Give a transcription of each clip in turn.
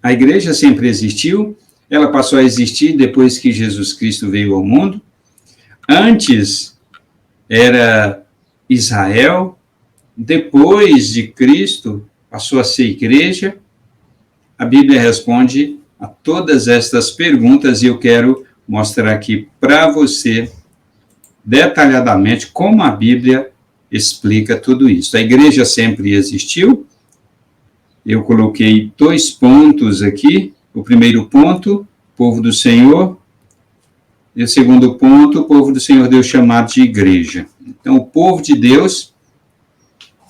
A igreja sempre existiu, ela passou a existir depois que Jesus Cristo veio ao mundo. Antes era Israel, depois de Cristo passou a ser igreja. A Bíblia responde a todas estas perguntas e eu quero mostrar aqui para você detalhadamente como a Bíblia explica tudo isso. A igreja sempre existiu. Eu coloquei 2 pontos aqui. O primeiro ponto, povo do Senhor. E o segundo ponto, o povo do Senhor Deus chamado de igreja. Então, o povo de Deus,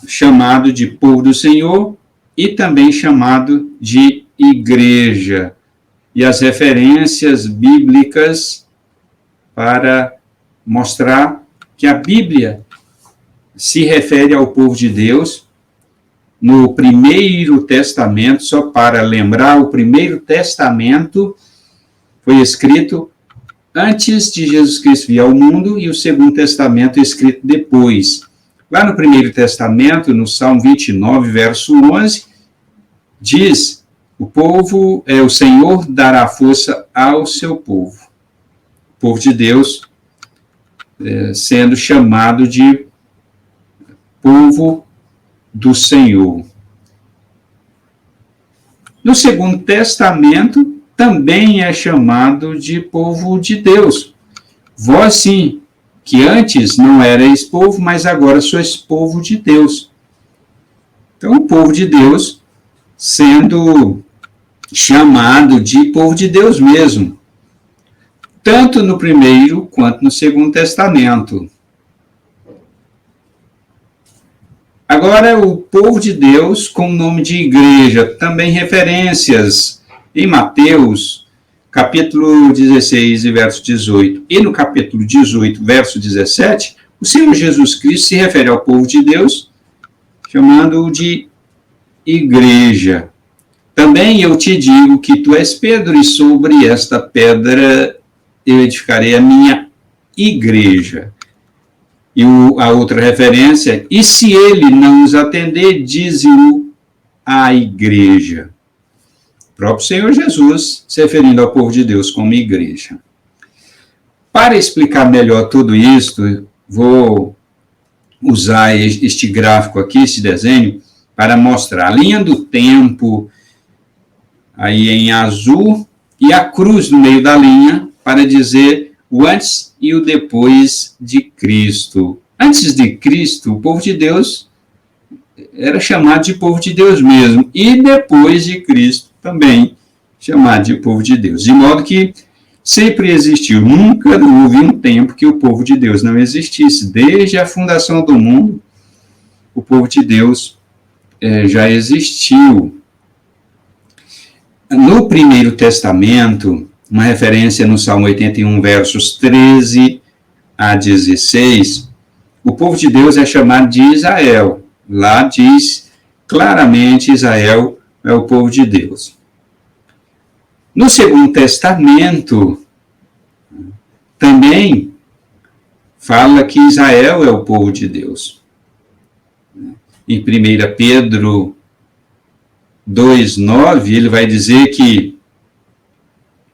chamado de povo do Senhor e também chamado de igreja. E as referências bíblicas para mostrar que a Bíblia se refere ao povo de Deus no Primeiro Testamento. Só para lembrar, o Primeiro Testamento foi escrito antes de Jesus Cristo vir ao mundo e o Segundo Testamento escrito depois. Lá no Primeiro Testamento, no Salmo 29, verso 11, diz: o Senhor dará força ao seu povo. O povo de Deus sendo chamado de povo do Senhor. No Segundo Testamento, também é chamado de povo de Deus. Vós sim, que antes não erais povo, mas agora sois povo de Deus. Então, o povo de Deus sendo chamado de povo de Deus mesmo, tanto no Primeiro quanto no Segundo Testamento. Agora, o povo de Deus com o nome de igreja, também referências em Mateus, capítulo 16, verso 18, e no capítulo 18, verso 17, o Senhor Jesus Cristo se refere ao povo de Deus, chamando-o de igreja. Também eu te digo que tu és Pedro, e sobre esta pedra eu edificarei a minha igreja. E a outra referência, e se ele não os atender, dize-o à igreja. O próprio Senhor Jesus se referindo ao povo de Deus como igreja. Para explicar melhor tudo isso, vou usar este gráfico aqui, esse desenho, para mostrar a linha do tempo aí em azul e a cruz no meio da linha para dizer o antes e o depois de Cristo. Antes de Cristo, o povo de Deus era chamado de povo de Deus mesmo, e depois de Cristo também chamado de povo de Deus. De modo que sempre existiu, nunca houve um tempo que o povo de Deus não existisse. Desde a fundação do mundo, o povo de Deus já existiu. No Primeiro Testamento, uma referência no Salmo 81, versos 13 a 16, o povo de Deus é chamado de Israel. Lá diz claramente Israel é o povo de Deus. No Segundo Testamento, também fala que Israel é o povo de Deus. Em 1 Pedro 2,9, ele vai dizer que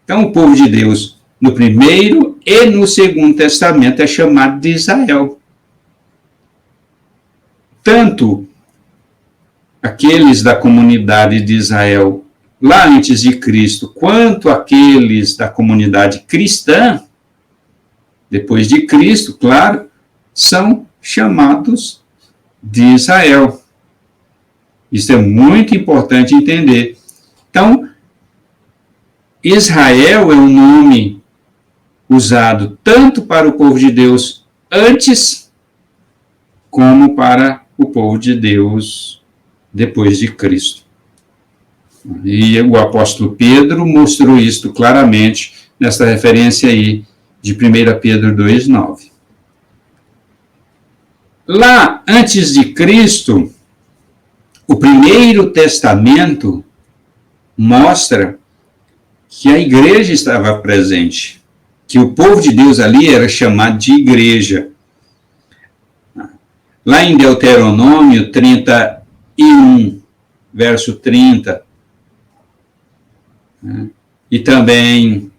então o povo de Deus no Primeiro e no Segundo Testamento é chamado de Israel. Tanto aqueles da comunidade de Israel lá antes de Cristo, quanto aqueles da comunidade cristã, depois de Cristo, claro, são chamados de Israel. Isso é muito importante entender. Então, Israel é um nome usado tanto para o povo de Deus antes, como para o povo de Deus depois de Cristo. E o apóstolo Pedro mostrou isto claramente nessa referência aí de 1 Pedro 2,9. Lá, antes de Cristo, o Primeiro Testamento mostra que a igreja estava presente, que o povo de Deus ali era chamado de igreja. Lá em Deuteronômio 31, verso 30, né? E também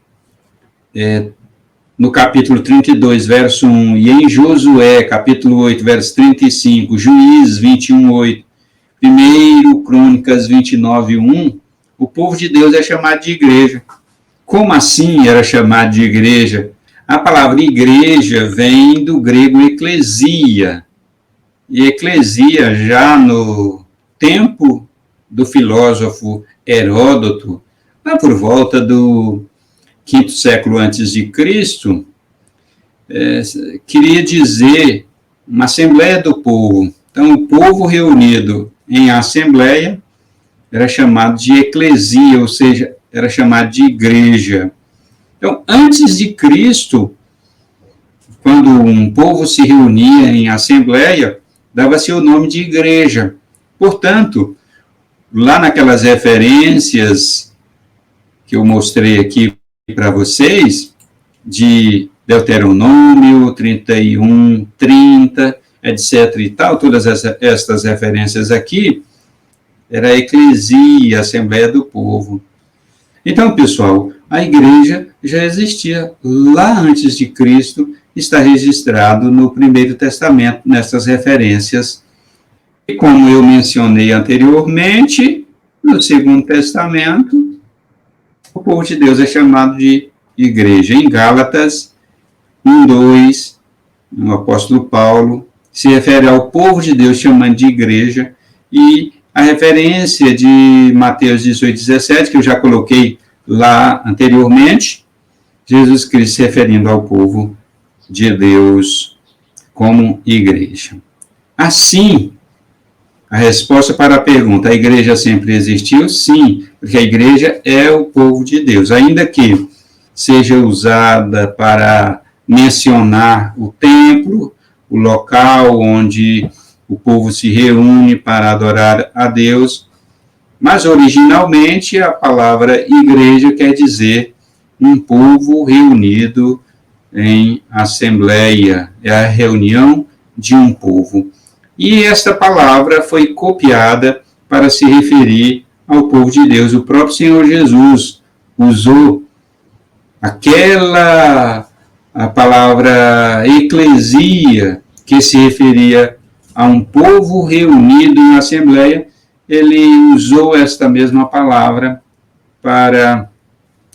no capítulo 32, verso 1, e em Josué, capítulo 8, verso 35, Juízes 21, 8, 1 Crônicas 29, 1, o povo de Deus é chamado de igreja. Como assim era chamado de igreja? A palavra igreja vem do grego eclesia. E eclesia, já no tempo do filósofo Heródoto, lá por volta do quinto século antes de Cristo, queria dizer uma assembleia do povo. Então, o povo reunido em assembleia era chamado de eclesia, ou seja, era chamado de igreja. Então, antes de Cristo, quando um povo se reunia em assembleia, dava-se o nome de igreja. Portanto, lá naquelas referências que eu mostrei aqui para vocês, de Deuteronômio 31, 30, etc. e tal, todas estas referências aqui, era a eclesia, a Assembleia do Povo. Então, pessoal, a igreja já existia lá antes de Cristo, está registrado no Primeiro Testamento, nessas referências. E como eu mencionei anteriormente, no Segundo Testamento, o povo de Deus é chamado de igreja. Em Gálatas 1:2, o apóstolo Paulo se refere ao povo de Deus chamando de igreja, e a referência de Mateus 18:17, que eu já coloquei lá anteriormente, Jesus Cristo se referindo ao povo de Deus como igreja. Assim, a resposta para a pergunta, a igreja sempre existiu? Sim, porque a igreja é o povo de Deus, ainda que seja usada para mencionar o templo, o local onde o povo se reúne para adorar a Deus, mas originalmente a palavra igreja quer dizer um povo reunido em assembleia, é a reunião de um povo. E esta palavra foi copiada para se referir ao povo de Deus. O próprio Senhor Jesus usou a palavra eclesia, que se referia a um povo reunido em assembleia. Ele usou esta mesma palavra para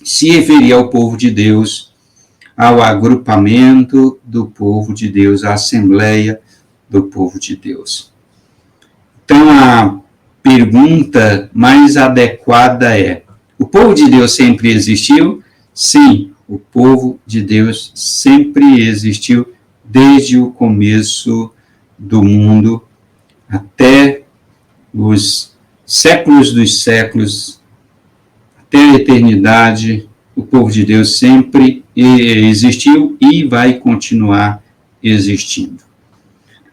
se referir ao povo de Deus, ao agrupamento do povo de Deus, à assembleia do povo de Deus. Então, a pergunta mais adequada é: o povo de Deus sempre existiu? Sim, o povo de Deus sempre existiu desde o começo do mundo até os séculos dos séculos, até a eternidade. O povo de Deus sempre existiu e vai continuar existindo.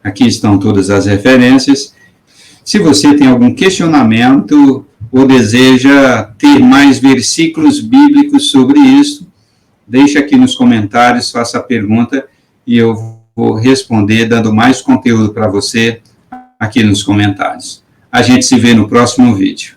Aqui estão todas as referências. Se você tem algum questionamento ou deseja ter mais versículos bíblicos sobre isso, deixe aqui nos comentários, faça a pergunta e eu vou responder dando mais conteúdo para você aqui nos comentários. A gente se vê no próximo vídeo.